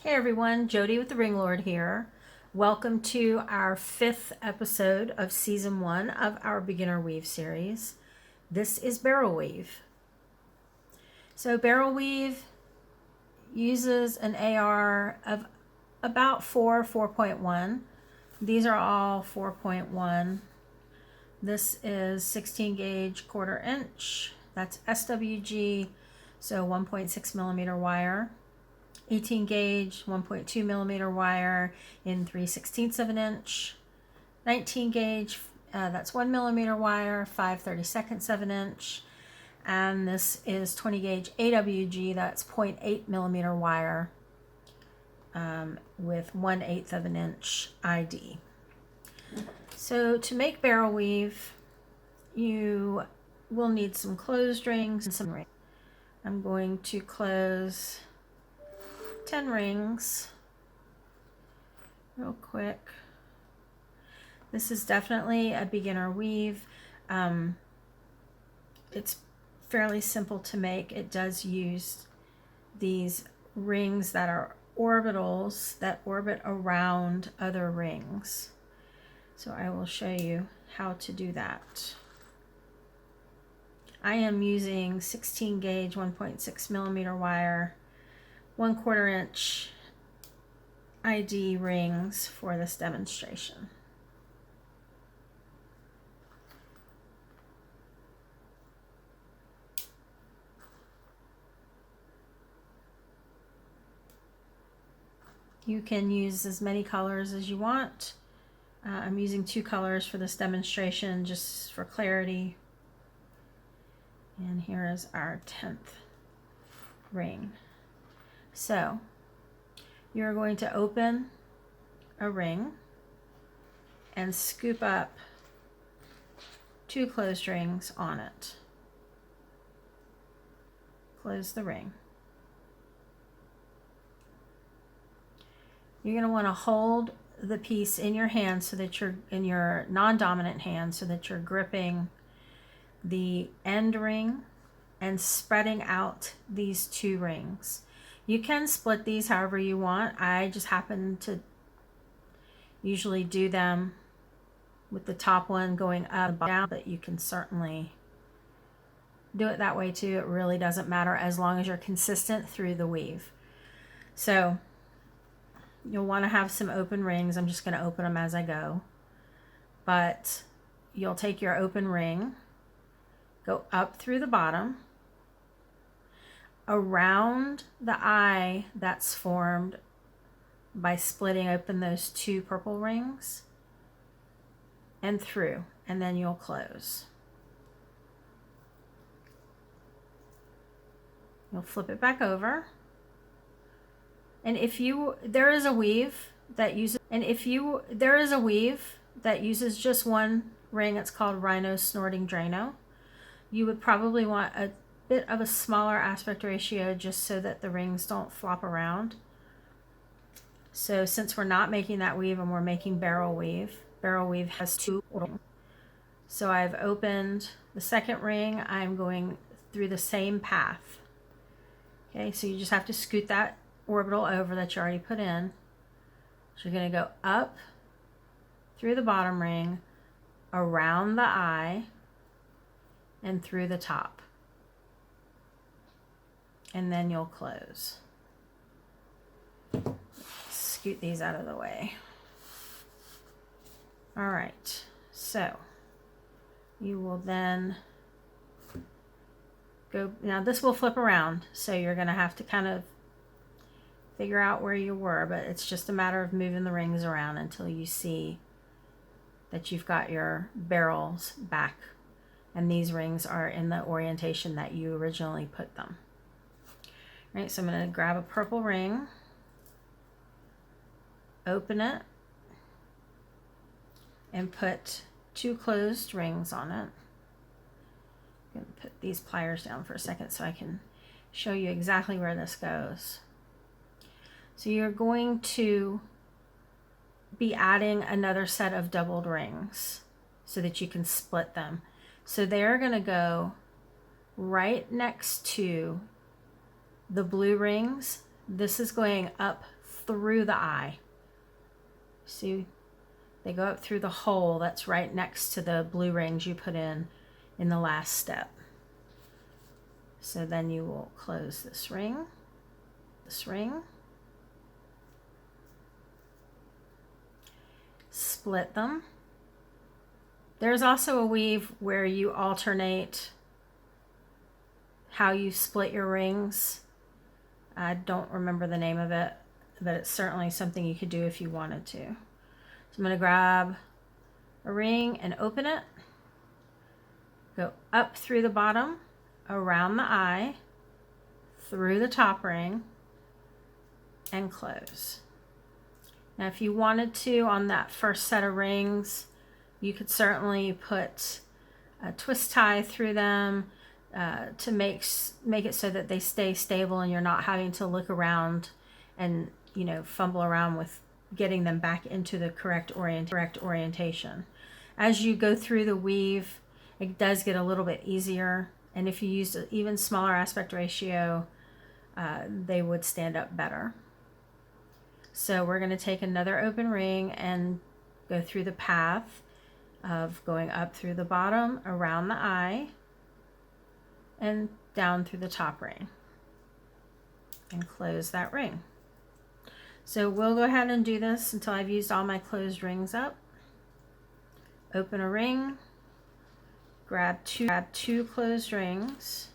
Hey everyone, Jody with the Ring Lord here. Welcome to our 5th episode of season 1 of our beginner weave series. This is barrel weave. So barrel weave uses an AR of about 4.1. These are all 4.1. This is 16 gauge 1/4 inch. That's SWG, so 1.6 millimeter wire. 18 gauge 1.2 millimeter wire in 3/16 of an inch. 19 gauge, that's 1 millimeter wire, 5/32 of an inch. And this is 20 gauge AWG, that's 0.8 millimeter wire with 1/8 of an inch ID. So to make barrel weave, you will need some closed rings and some rings. I'm going to close 10 rings real quick. This is definitely a beginner weave. It's fairly simple to make. It does use these rings that are orbitals that orbit around other rings. So I will show you how to do that. I am using 16 gauge 1.6 millimeter wire, 1/4 inch ID rings for this demonstration. You can use as many colors as you want. I'm using 2 colors for this demonstration just for clarity. And here is our 10th ring. So you're going to open a ring and scoop up 2 closed rings on it. Close the ring. You're going to want to hold the piece in your hand so that you're in your non-dominant hand so that you're gripping the end ring and spreading out these 2 rings. You can split these however you want. I just happen to usually do them with the top one going up and down, but you can certainly do it that way too. It really doesn't matter as long as you're consistent through the weave. So you'll want to have some open rings. I'm just going to open them as I go. But you'll take your open ring, go up through the bottom, around the eye that's formed by splitting open those 2 purple rings, and through, and then you'll close. You'll flip it back over. And there is a weave that uses just one ring. It's called Rhino Snorting Drano. You would probably want a bit of a smaller aspect ratio just so that the rings don't flop around. So since we're not making that weave and we're making barrel weave has 2 rings. So I've opened the second ring. I'm going through the same path. Okay, so you just have to scoot that orbital over that you already put in. So you're going to go up through the bottom ring, around the eye, and through the top. And then you'll close. Scoot these out of the way. All right, so you will then go, now this will flip around, so you're going to have to kind of figure out where you were, but it's just a matter of moving the rings around until you see that you've got your barrels back and these rings are in the orientation that you originally put them. All right, so I'm going to grab a purple ring, open it, and put 2 closed rings on it. I'm going to put these pliers down for a second so I can show you exactly where this goes. So you're going to be adding another set of doubled rings so that you can split them. So they're going to go right next to the blue rings. This is going up through the eye. See, they go up through the hole that's right next to the blue rings you put in the last step. So then you will close this ring, split them. There's also a weave where you alternate how you split your rings. I don't remember the name of it, but it's certainly something you could do if you wanted to. So I'm going to grab a ring and open it. Go up through the bottom, around the eye, through the top ring, and close. Now if you wanted to, on that first set of rings, you could certainly put a twist tie through them to make it so that they stay stable and you're not having to look around and, you know, fumble around with getting them back into the correct orientation. As you go through the weave, it does get a little bit easier, and if you use an even smaller aspect ratio, they would stand up better. So we're going to take another open ring and go through the path of going up through the bottom, around the eye, and down through the top ring, and close that ring. So we'll go ahead and do this until I've used all my closed rings up. Open a ring, grab two closed rings.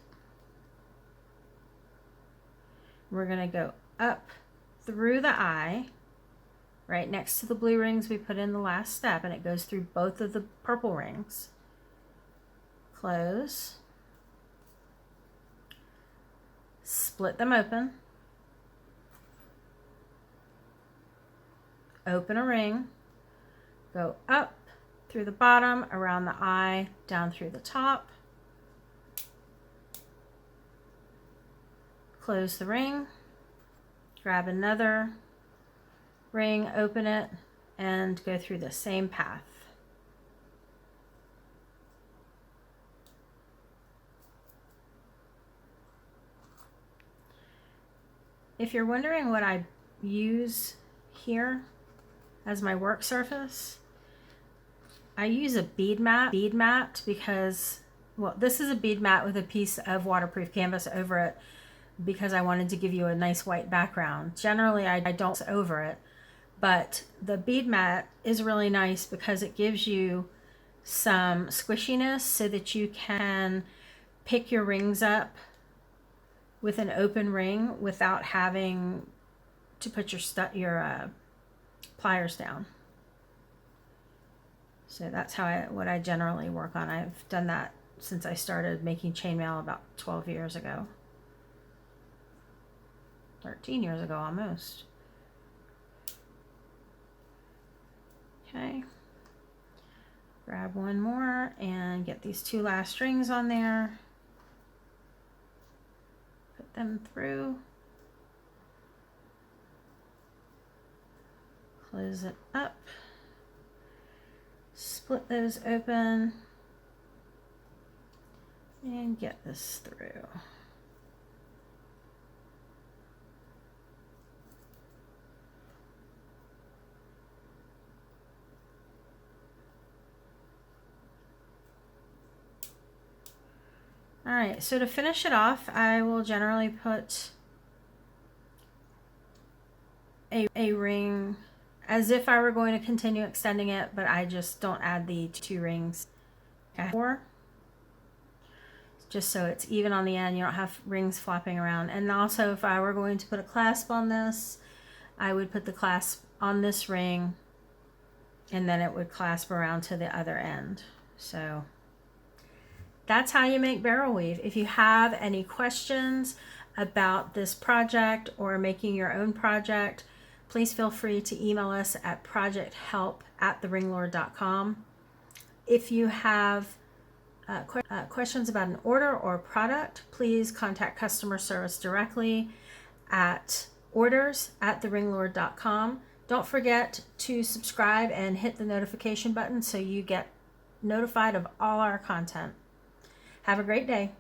We're going to go up through the eye, right next to the blue rings we put in the last step, and it goes through both of the purple rings. Close. Split them open. Open a ring. Go up through the bottom, around the eye, down through the top. Close the ring. Grab another ring, open it, and go through the same path. If you're wondering what I use here as my work surface, I use a bead mat because, well, this is a bead mat with a piece of waterproof canvas over it because I wanted to give you a nice white background. Generally, I don't over it, but the bead mat is really nice because it gives you some squishiness so that you can pick your rings up with an open ring without having to put your pliers down. So that's what I generally work on. I've done that since I started making chainmail about 12 years ago. 13 years ago almost. Okay. Grab one more and get these two last strings on there. Put them through. Close it up. Split those open. And get this through. All right, so to finish it off, I will generally put a ring as if I were going to continue extending it, but I just don't add the two rings. Okay. Just so it's even on the end, you don't have rings flopping around. And also, if I were going to put a clasp on this, I would put the clasp on this ring, and then it would clasp around to the other end. So that's how you make barrel weave. If you have any questions about this project or making your own project, please feel free to email us at projecthelp@TheRingLord.com. If you have questions about an order or product, please contact customer service directly at orders@TheRingLord.com. Don't forget to subscribe and hit the notification button so you get notified of all our content. Have a great day.